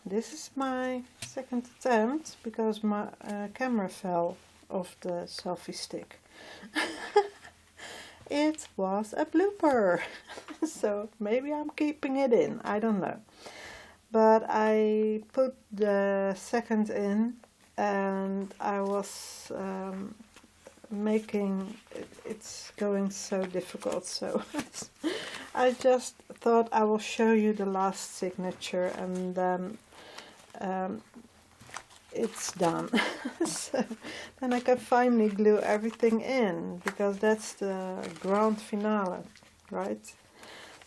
This is my second attempt because my camera fell off the selfie stick. It was a blooper, so maybe I'm keeping it in, I don't know. But I put the second in and I was making it's going so difficult, so I just thought I will show you the last signature and then it's done. So then I can finally glue everything in, because that's the grand finale, right?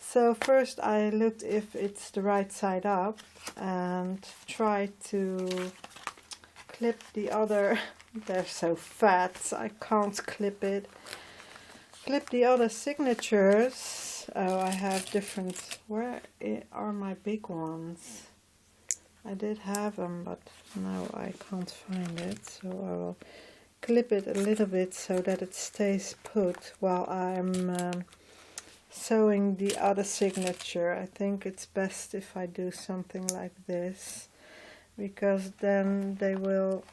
So first I looked if it's the right side up and tried to clip the other. They're so fat, I can't clip it. Clip the other signatures. Oh, I have different. Where are my big ones? I did have them, but now I can't find it. So I will clip it a little bit so that it stays put while I'm sewing the other signature. I think it's best if I do something like this, because then they will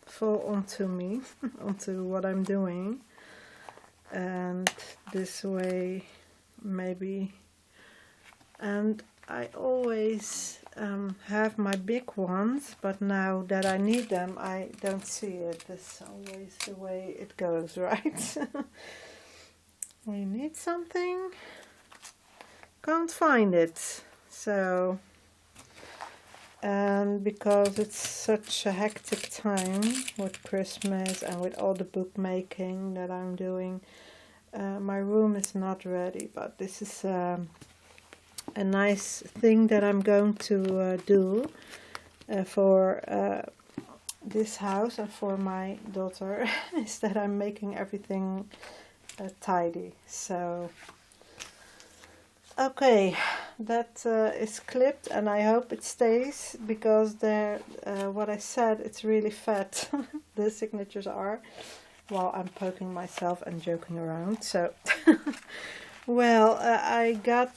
fall onto me, onto what I'm doing, and this way maybe. And I always have my big ones, but now that I need them I don't see it. That's always the way it goes, right? When you need something, can't find it. So, and because it's such a hectic time with Christmas and with all the bookmaking that I'm doing, my room is not ready, but this is a nice thing that I'm going to do for this house and for my daughter, is that I'm making everything tidy. So okay, that is clipped, and I hope it stays, because there, what I said, it's really fat. The signatures are, while I'm poking myself and joking around. So well, I got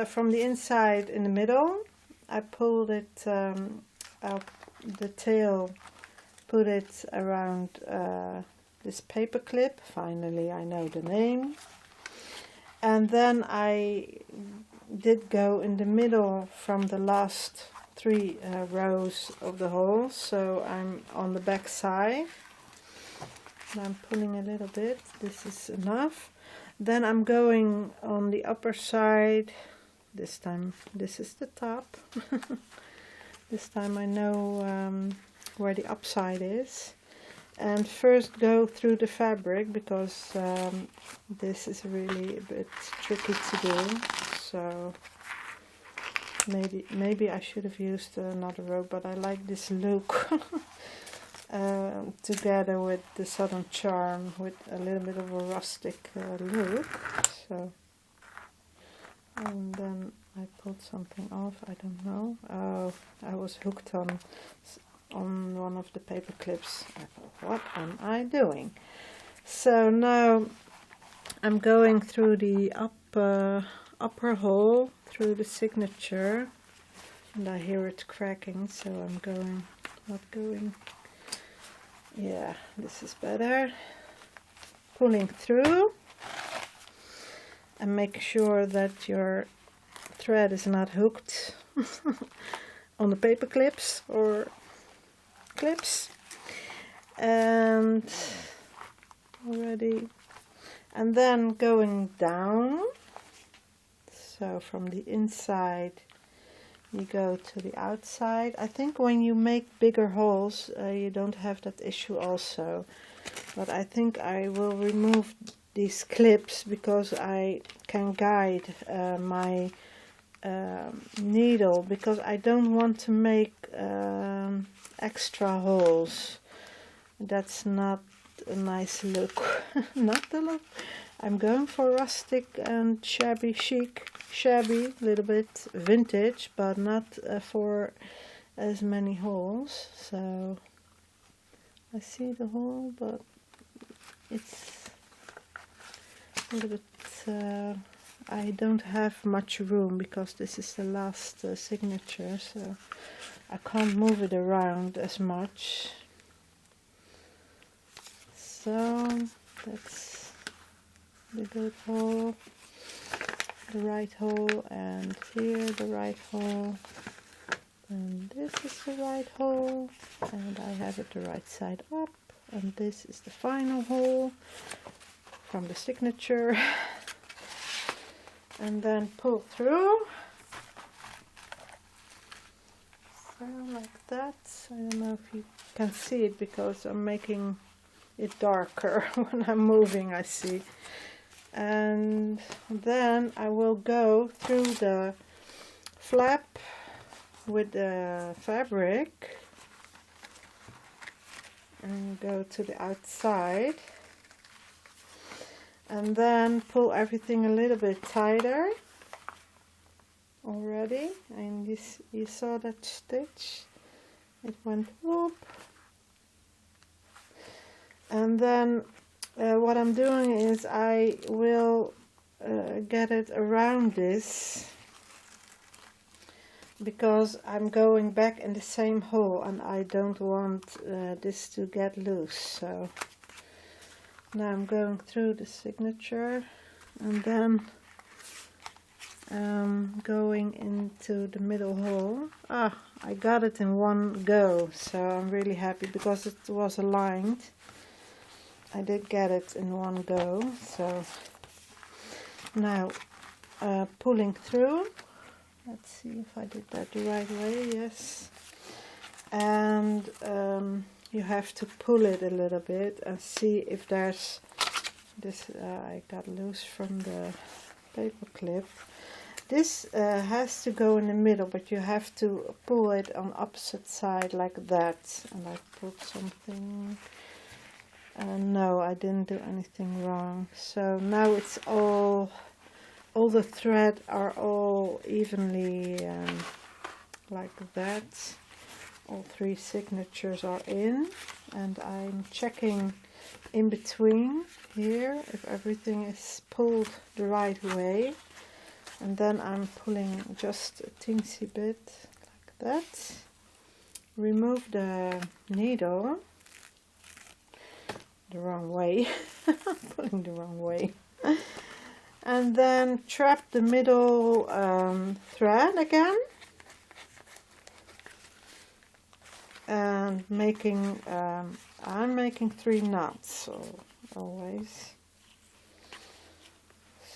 from the inside in the middle, I pulled it out the tail, put it around this paper clip. Finally I know the name. And then I did go in the middle from the last 3 rows of the hole, so I'm on the back side. And I'm pulling a little bit, this is enough. Then I'm going on the upper side. This time this is the top. This time I know where the upside is. And first go through the fabric, because this is really a bit tricky to do. So maybe I should have used another rope, but I like this look. Together with the Southern charm, with a little bit of a rustic look. So, and then I pulled something off, I don't know. Oh, I was hooked on one of the paper clips. I thought, what am I doing? So now I'm going through the upper hole, through the signature, and I hear it cracking, so I'm not going. Yeah, this is better. Pulling through and make sure that your thread is not hooked on the paper clips or clips. And already, and then going down, so from the inside you go to the outside. I think when you make bigger holes you don't have that issue also, but I think I will remove these clips because I can guide my needle, because I don't want to make extra holes. That's not a nice look. Not the look. I'm going for rustic and shabby chic, shabby, a little bit vintage, but not for as many holes. So I see the hole, but it's a little bit I don't have much room because this is the last signature, so I can't move it around as much. So that's the good hole, the right hole, and here the right hole, and this is the right hole, and I have it the right side up, and this is the final hole from the signature. And then pull through, so like that. I don't know if you can see it because I'm making it darker when I'm moving, I see. And then I will go through the flap with the fabric and go to the outside, and then pull everything a little bit tighter already. And you saw that stitch, it went whoop. And then what I'm doing is I will get it around this, because I'm going back in the same hole and I don't want this to get loose. So now I'm going through the signature and then going into the middle hole. Ah, I got it in one go, so I'm really happy because it was aligned. I did get it in one go. So now pulling through. Let's see if I did that the right way. Yes. And you have to pull it a little bit and see if there's this. I got loose from the paper clip. This has to go in the middle, but you have to pull it on opposite side like that. And I put something. No, I didn't do anything wrong. So now it's all the thread are all evenly like that. All three signatures are in, and I'm checking in between here if everything is pulled the right way, and then I'm pulling just a teensy bit like that. Remove the needle the wrong way. I'm pulling the wrong way. And then trap the middle thread again, and making I'm making 3 knots, so always.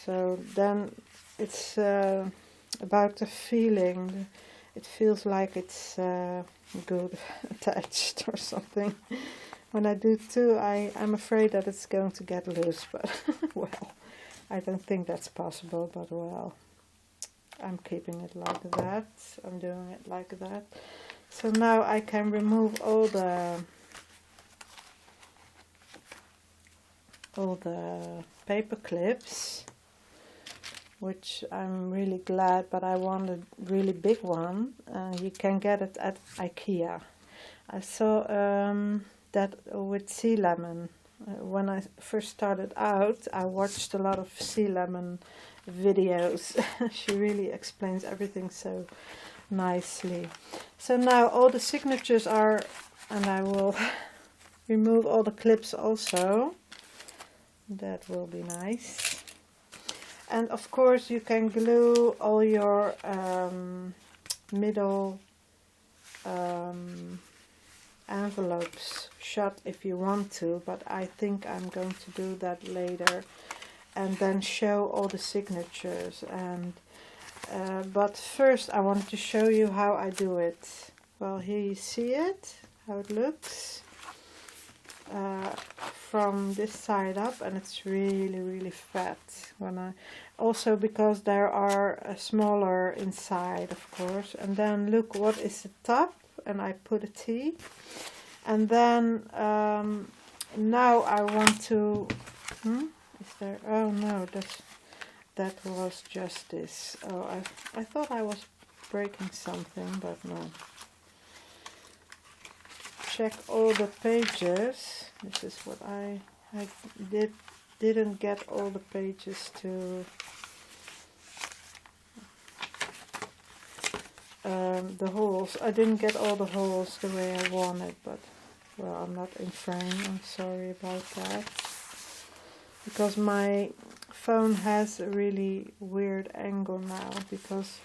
So then it's about the feeling. It feels like it's good attached or something. When I do 2, I'm afraid that it's going to get loose, but well, I don't think that's possible, but well, I'm keeping it like that. I'm doing it like that. So now I can remove all the paper clips, which I'm really glad, but I want a really big one. You can get it at IKEA. I saw that with sea lemon. When I first started out, I watched a lot of sea lemon videos. She really explains everything so nicely. So now all the signatures are, and I will remove all the clips also. That will be nice. And of course you can glue all your middle envelopes shut if you want to, but I think I'm going to do that later and then show all the signatures. And but first I wanted to show you how I do it. Well, here you see it, how it looks from this side up, and it's really fat. When I also, because there are smaller inside, of course. And then look what is the top, and I put a T. And then now I want to is there, oh no, that was just this. Oh, I thought I was breaking something, but no. Check all the pages. This is what I didn't get all the pages to the holes. I didn't get all the holes the way I wanted, but well, I'm not in frame. I'm sorry about that. Because my phone has a really weird angle now, because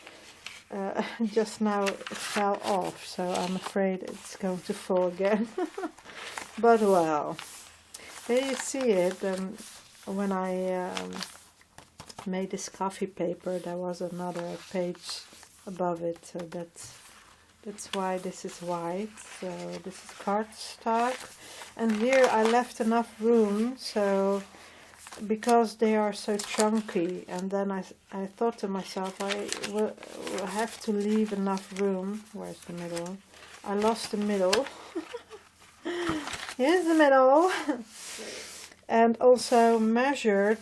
just now it fell off, so I'm afraid it's going to fall again. But well, here you see it. When I made this coffee paper, there was another page above it, so that's why this is white. So this is cardstock, and here I left enough room, so because they are so chunky, and then I thought to myself, I will have to leave enough room. Where's the middle? I lost the middle. Here's the middle. And also measured,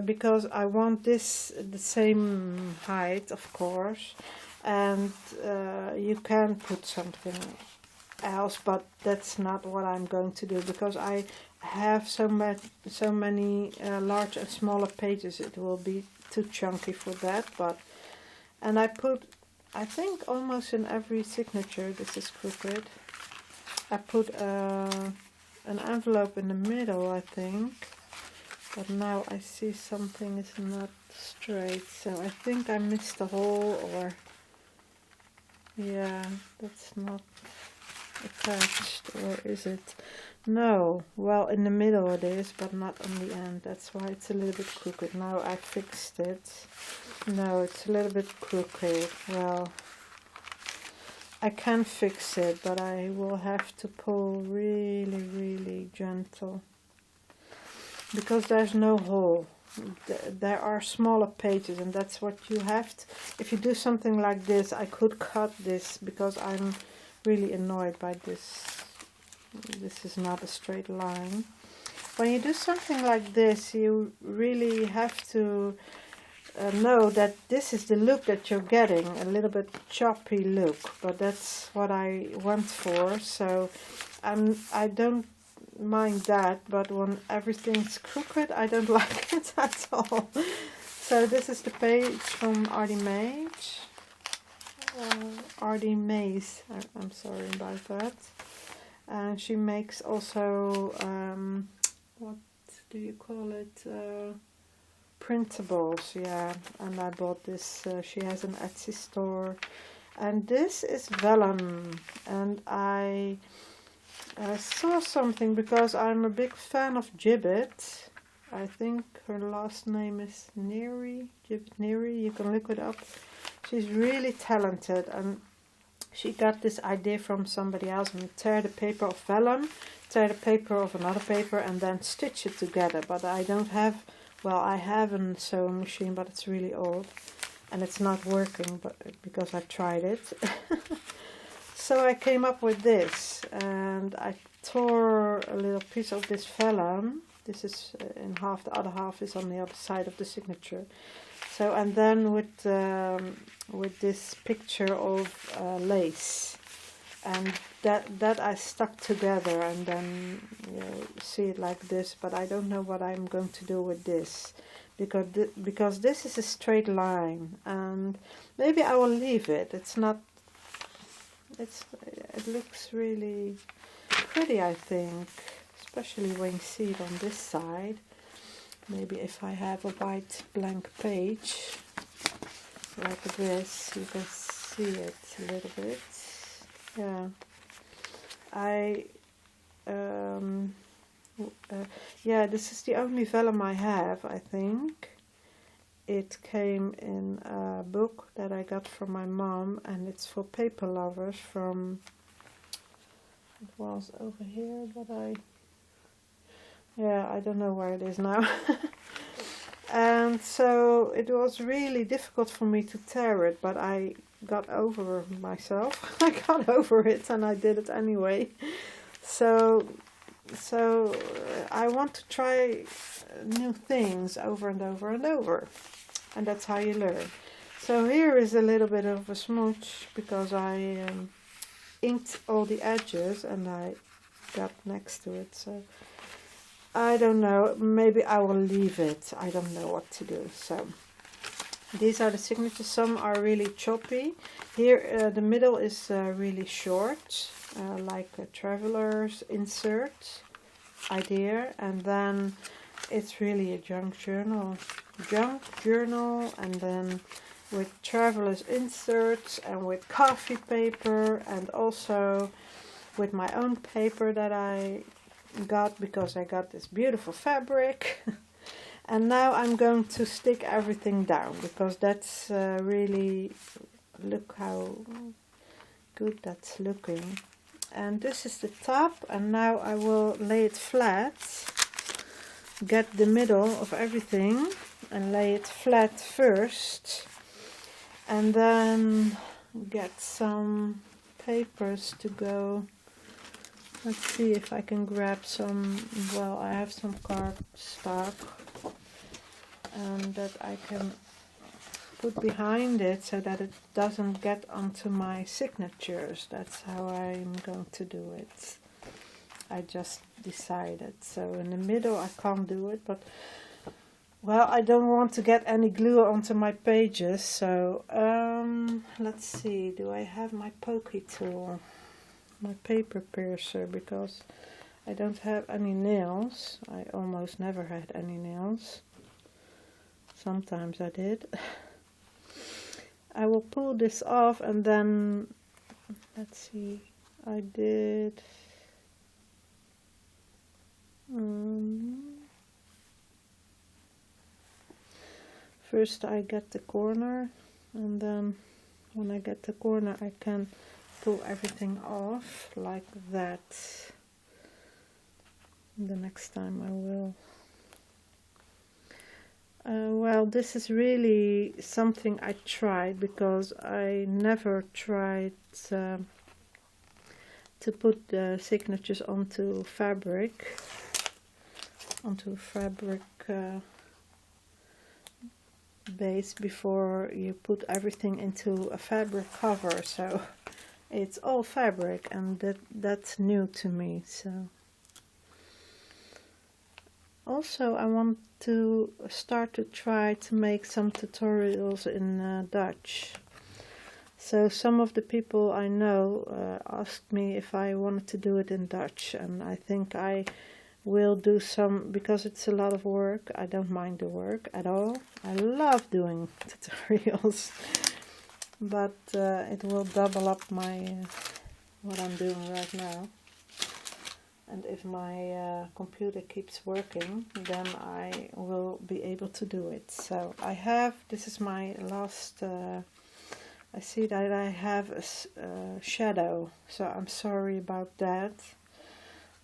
because I want this the same height, of course, and you can put something else, but that's not what I'm going to do, because I have so many large and smaller pages. It will be too chunky for that. And I put, I think almost in every signature, this is crooked, I put an envelope in the middle, I think, but now I see something is not straight, so I think I missed a hole, or yeah, that's not attached, or is it? No, well, in the middle it is, but not on the end. That's why it's a little bit crooked. Now I fixed it. No, it's a little bit crooked. Well, I can fix it, but I will have to pull really, really gentle, because there's no hole. There are smaller pages, and that's what you have to, if you do something like this. I could cut this, because I'm really annoyed by this. This is not a straight line. When you do something like this, you really have to know that this is the look that you're getting, a little bit choppy look, but that's what I went for. So I don't mind that, but when everything's crooked, I don't like it at all. So this is the page from Arrabella. Arrabella, I'm sorry about that. And she makes also, what do you call it, printables, yeah. And I bought this, she has an Etsy store, and this is vellum. And I saw something, because I'm a big fan of Gibbet. I think her last name is Neary, Gibbet Neary, you can look it up. She's really talented, and she got this idea from somebody else, and tear the paper of vellum, tear the paper of another paper, and then stitch it together. But I don't have, well, I have a sewing machine, but it's really old, and it's not working, but because I tried it. So I came up with this, and I tore a little piece of this vellum. This is in half, the other half is on the other side of the signature. So, and then with this picture of lace, and that I stuck together, and then you see it like this. But I don't know what I'm going to do with this, because this is a straight line, and maybe I will leave it. It's not. It looks really pretty, I think, especially when you see it on this side. Maybe if I have a white blank page like this, you can see it a little bit. Yeah, yeah, this is the only vellum I have, I think. It came in a book that I got from my mom, and it's for paper lovers from, it was over here, but yeah, I don't know where it is now. And so it was really difficult for me to tear it, but I got over myself. I got over it, and I did it anyway. So I want to try new things over and over and over, and that's how you learn. So here is a little bit of a smooch, because I inked all the edges, and I got next to it. So I don't know, maybe I will leave it. I don't know what to do. So These are the signatures. Some are really choppy. Here the middle is really short, like a traveler's insert idea, and then it's really a junk journal, and then with traveler's inserts and with coffee paper, and also with my own paper that I got because I got this beautiful fabric. And now I'm going to stick everything down, because that's really, look how good that's looking. And this is the top, and now I will lay it flat, get the middle of everything and lay it flat first, and then get some papers to go. Let's see if I can grab some. Well, I have some cardstock, and that I can put behind it so that it doesn't get onto my signatures. That's how I'm going to do it. I just decided. So in the middle I can't do it, but well, I don't want to get any glue onto my pages. So let's see, do I have my pokey tool, my paper piercer, because I don't have any nails. I almost never had any nails. Sometimes I did. I will pull this off, and then let's see, I did first I get the corner, and then when I get the corner I can pull everything off like that. The next time I will. Well, this is really something I tried, because I never tried to put the signatures onto fabric base before you put everything into a fabric cover. So it's all fabric, and that's new to me. So also I want to start to try to make some tutorials in Dutch. So some of the people I know asked me if I wanted to do it in Dutch, and I think I will do some, because it's a lot of work. I don't mind the work at all. I love doing tutorials, but it will double up my what I'm doing right now. And if my computer keeps working, then I will be able to do it. So I have, this is my last, I see that I have a shadow, so I'm sorry about that.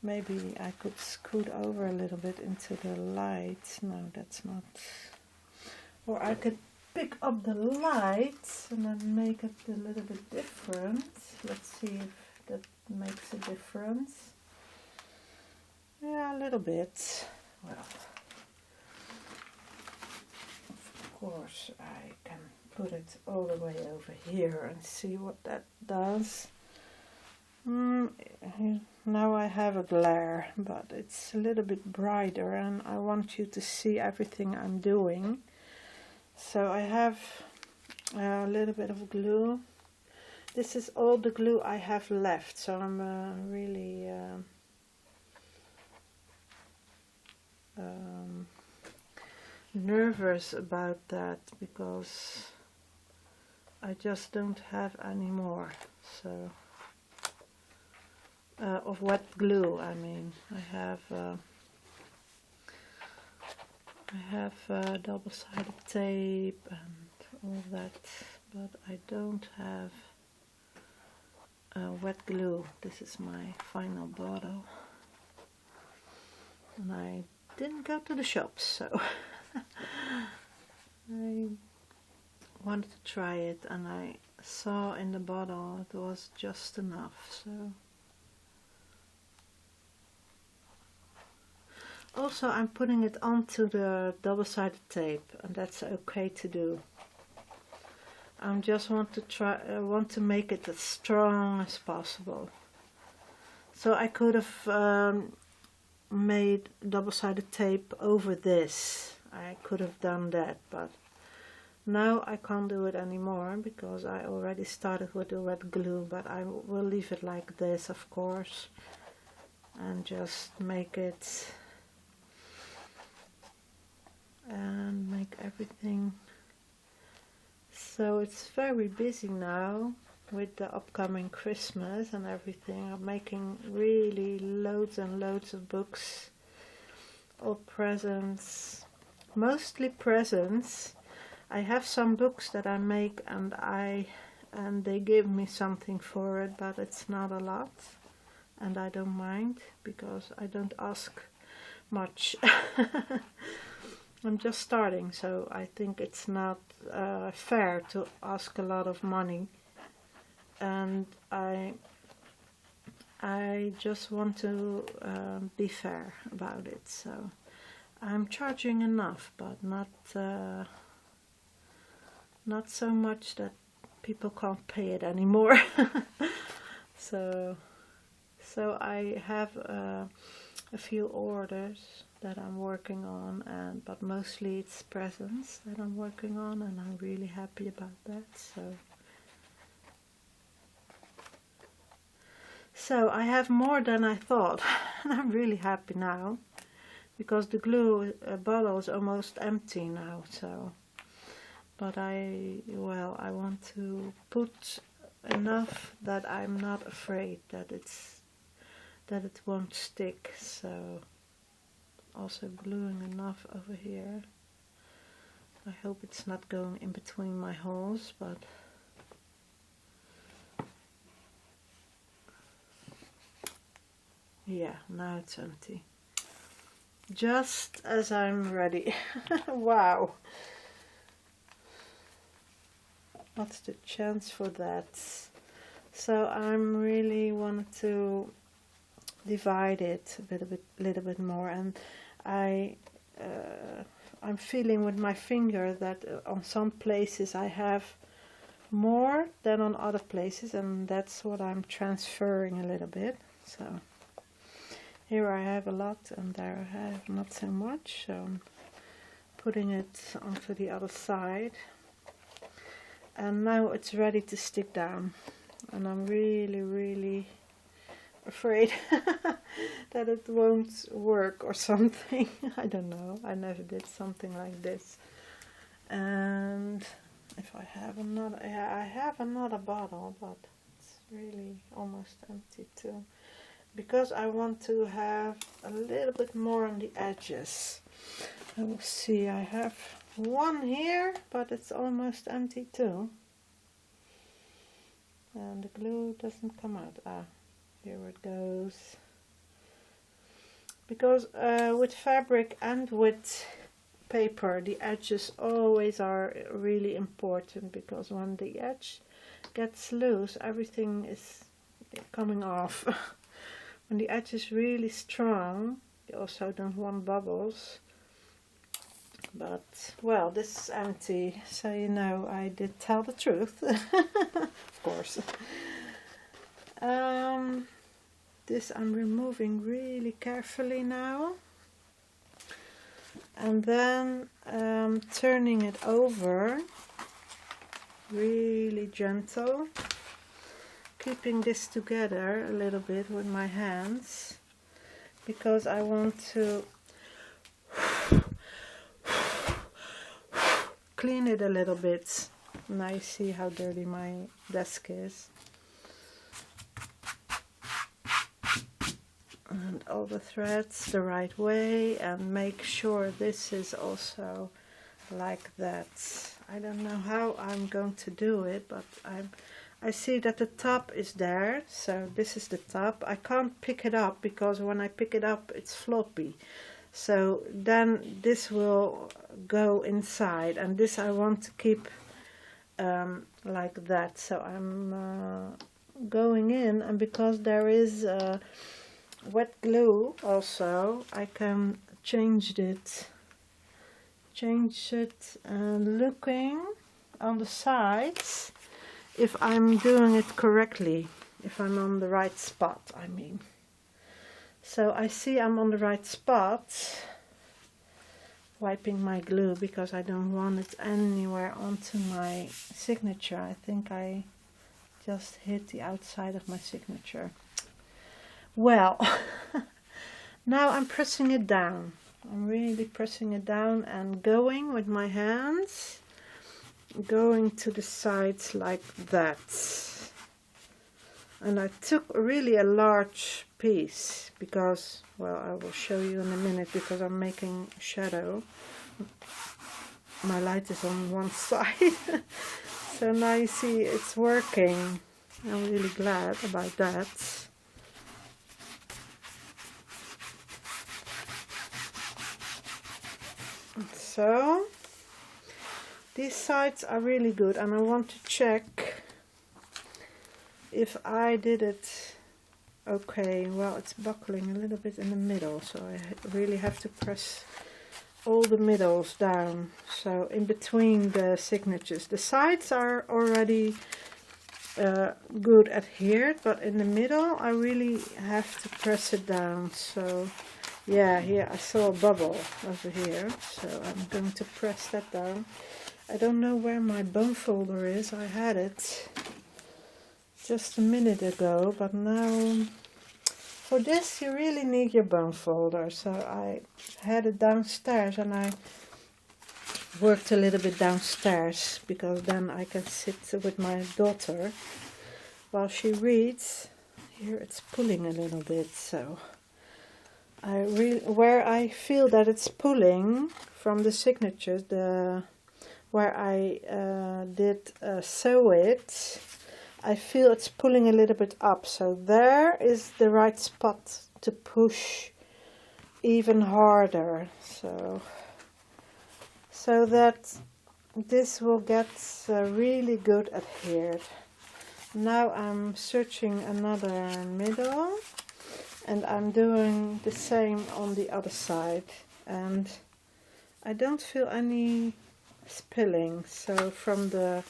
Maybe I could scoot over a little bit into the light. No, that's not. Or I could pick up the light and then make it a little bit different. Let's see if that makes a difference. Yeah, a little bit. Well, of course I can put it all the way over here and see what that does. Now I have a glare, but it's a little bit brighter, and I want you to see everything I'm doing. So I have a little bit of glue. This is all the glue I have left, so I'm really nervous about that, because I just don't have any more. So of wet glue, I mean. I have double-sided tape and all that, but I don't have wet glue. This is my final bottle, and I didn't go to the shops, so I wanted to try it, and I saw in the bottle it was just enough. So also I'm putting it onto the double-sided tape, and that's okay to do. I just want to make it as strong as possible. So I could have made double-sided tape over this. I could have done that, but Now I can't do it anymore because I already started with the red glue, but I will leave it like this, of course, and just make it and make everything. So it's very busy now with the upcoming Christmas and everything. I'm making really loads and loads of books, all presents, mostly presents. I have some books that I make and they give me something for it, but it's not a lot, and I don't mind because I don't ask much. I'm just starting, so I think it's not fair to ask a lot of money, and I just want to be fair about it. So I'm charging enough, but not so much that people can't pay it anymore. so I have a few orders that I'm working on, but mostly it's presents that I'm working on, and I'm really happy about that. So I have more than I thought, and I'm really happy now because the glue bottle is almost empty now. So, but I want to put enough that I'm not afraid that it won't stick. So also gluing enough over here. I hope it's not going in between my holes, but yeah, now it's empty. Just as I'm ready. Wow. What's the chance for that? So I'm really wanted to divide it a little bit more, and I'm feeling with my finger that on some places I have more than on other places, and that's what I'm transferring a little bit. So here I have a lot and there I have not so much, so I'm putting it onto the other side, and now it's ready to stick down, and I'm really afraid that it won't work or something. I don't know, I never did something like this. And if I have another, yeah, I have another bottle, but it's really almost empty too, because I want to have a little bit more on the edges. I will see, I have one here, but it's almost empty too, and the glue doesn't come out. Here it goes. Because with fabric and with paper, the edges always are really important, because when the edge gets loose, everything is coming off. When the edge is really strong, you also don't want bubbles. But, well, this is empty, so you know I did tell the truth. Of course. This I'm removing really carefully now, and then turning it over really gentle, keeping this together a little bit with my hands, because I want to clean it a little bit. Now you see how dirty my desk is. And all the threads the right way, and make sure this is also like that. I don't know how I'm going to do it, but I see that the top is there, so this is the top. I can't pick it up because when I pick it up it's floppy, so then this will go inside, and this I want to keep like that. So I'm going in, and because there is wet glue also, I can change it, and looking on the sides if I'm doing it correctly, if I'm on the right spot, I mean. So I see I'm on the right spot wiping my glue because I don't want it anywhere onto my signature. I think I just hit the outside of my signature. Well, now I'm pressing it down. I'm really pressing it down and going with my hands, going to the sides like that. And I took really a large piece because, well, I will show you in a minute, because I'm making shadow. My light is on one side. So now you see it's working. I'm really glad about that. So these sides are really good, and I want to check if I did it okay. Well, it's buckling a little bit in the middle, so I really have to press all the middles down. So in between the signatures, the sides are already good adhered, but in the middle I really have to press it down. So yeah, here I saw a bubble over here, so I'm going to press that down. I don't know where my bone folder is. I had it just a minute ago, but now for this you really need your bone folder. So I had it downstairs, and I worked a little bit downstairs because then I can sit with my daughter while she reads. Here it's pulling a little bit, so where I feel that it's pulling from the signatures, where I did sew it, I feel it's pulling a little bit up. So there is the right spot to push even harder, so that this will get really good adhered. Now I'm searching another middle, and I'm doing the same on the other side, and I don't feel any spilling. So from the,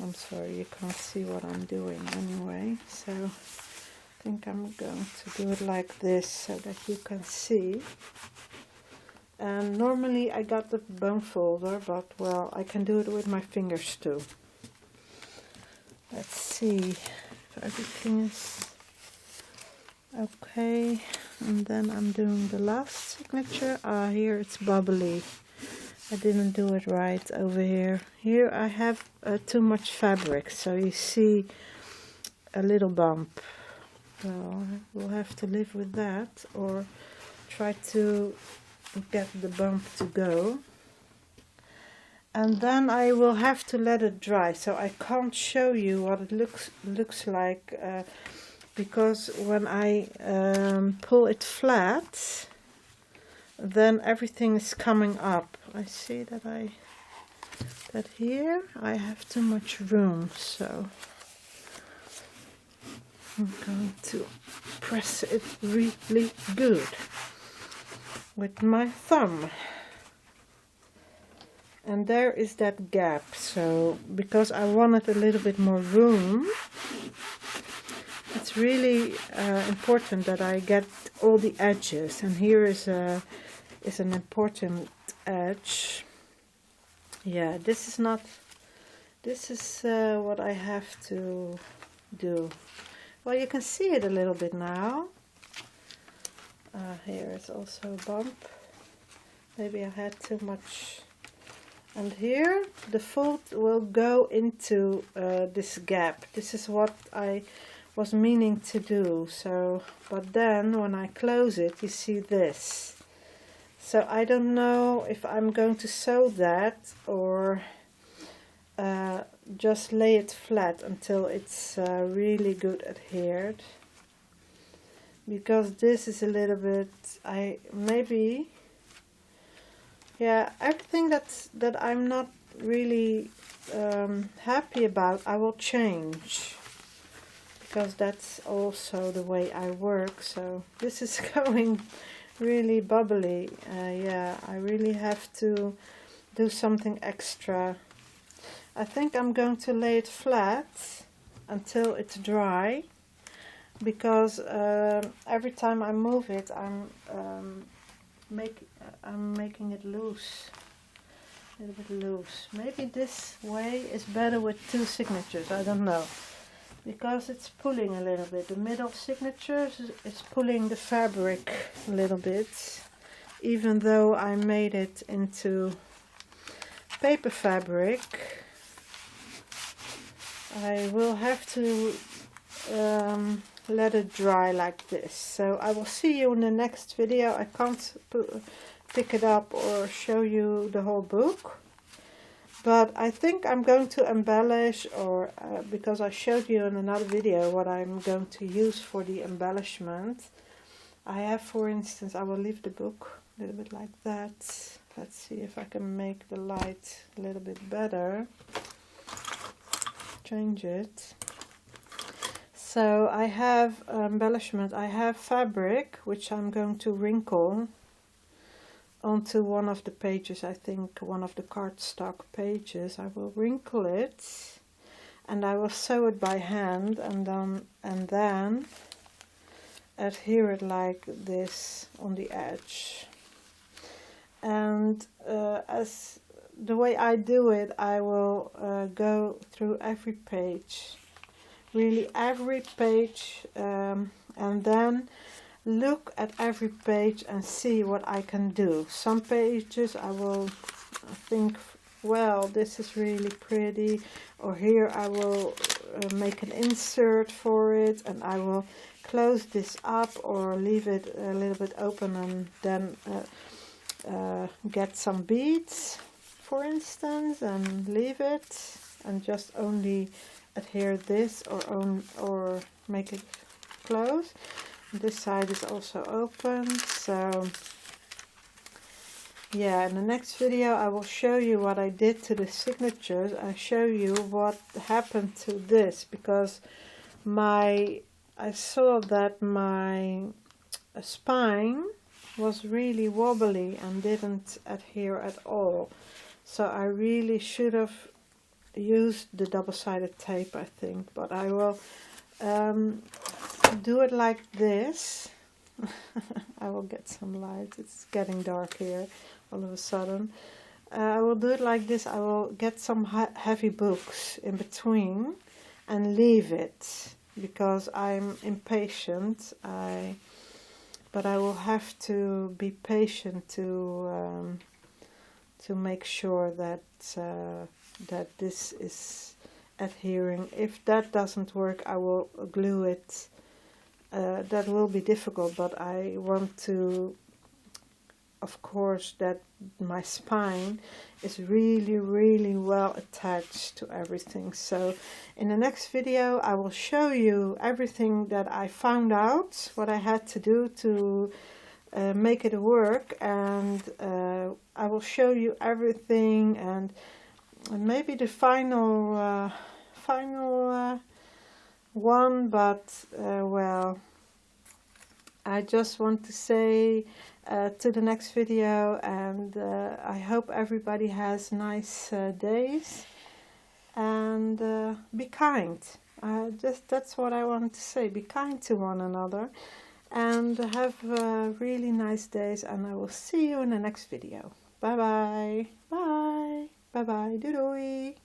I'm sorry, you can't see what I'm doing anyway, so I think I'm going to do it like this so that you can see. And normally I got the bone folder, but well, I can do it with my fingers too. Let's see if everything is okay. And then I'm doing the last signature. Here it's bubbly. I didn't do it right over here. Here I have too much fabric, so you see a little bump. Well, we'll have to live with that, or try to get the bump to go. And then I will have to let it dry, so I can't show you what it looks like, because when I pull it flat, then everything is coming up. I see that here I have too much room, so I'm going to press it really good with my thumb. And there is that gap, so because I wanted a little bit more room, it's really important that I get all the edges. And here is an important edge. Yeah, this is what I have to do. Well, you can see it a little bit now. Here is also a bump. Maybe I had too much. And here the fold will go into this gap. This is what I was meaning to do. So, but then when I close it, you see this. So I don't know if I'm going to sew that or just lay it flat until it's really good adhered. Because this is a little bit, yeah, everything that I'm not really happy about, I will change, because that's also the way I work. So this is going really bubbly. Yeah, I really have to do something extra. I think I'm going to lay it flat until it's dry, because every time I move it, I'm I'm making it loose, a little bit loose. Maybe this way is better with two signatures, I don't know. Because it's pulling a little bit. The middle signature is pulling the fabric a little bit. Even though I made it into paper fabric, I will have to let it dry like this. So I will see you in the next video. I can't pick it up or show you the whole book. But I think I'm going to embellish, or because I showed you in another video what I'm going to use for the embellishment. I have, for instance, I will leave the book a little bit like that. Let's see if I can make the light a little bit better. Change it. So I have embellishment. I have fabric which I'm going to wrinkle onto one of the pages. I think one of the cardstock pages. I will wrinkle it and I will sew it by hand, and then adhere it like this on the edge. And as the way I do it, I will go through every page, really every page, and then look at every page and see what I can do. Some pages I will think, well, this is really pretty, or here I will make an insert for it, and I will close this up or leave it a little bit open, and then get some beads, for instance, and leave it, and just only adhere this or make it close. This side is also open. So yeah, in the next video I will show you what I did to the signatures. I show you what happened to this, because I saw that my spine was really wobbly and didn't adhere at all. So I really should have used the double-sided tape, I think, but I will do it like this. I will get some light. It's getting dark here all of a sudden. I will do it like this. I will get some heavy books in between and leave it, because I'm impatient. But I will have to be patient to make sure that that this is adhering. If that doesn't work, I will glue it. That will be difficult, but I want to, of course, that my spine is really, really well attached to everything. So in the next video I will show you everything that I found out, what I had to do to make it work, and I will show you everything, and maybe the final one, but well, I just want to say to the next video, and I hope everybody has nice days, and be kind. That's what I want to say. Be kind to one another, and have really nice days, and I will see you in the next video. Bye bye. Bye. Bye bye. Doei doei.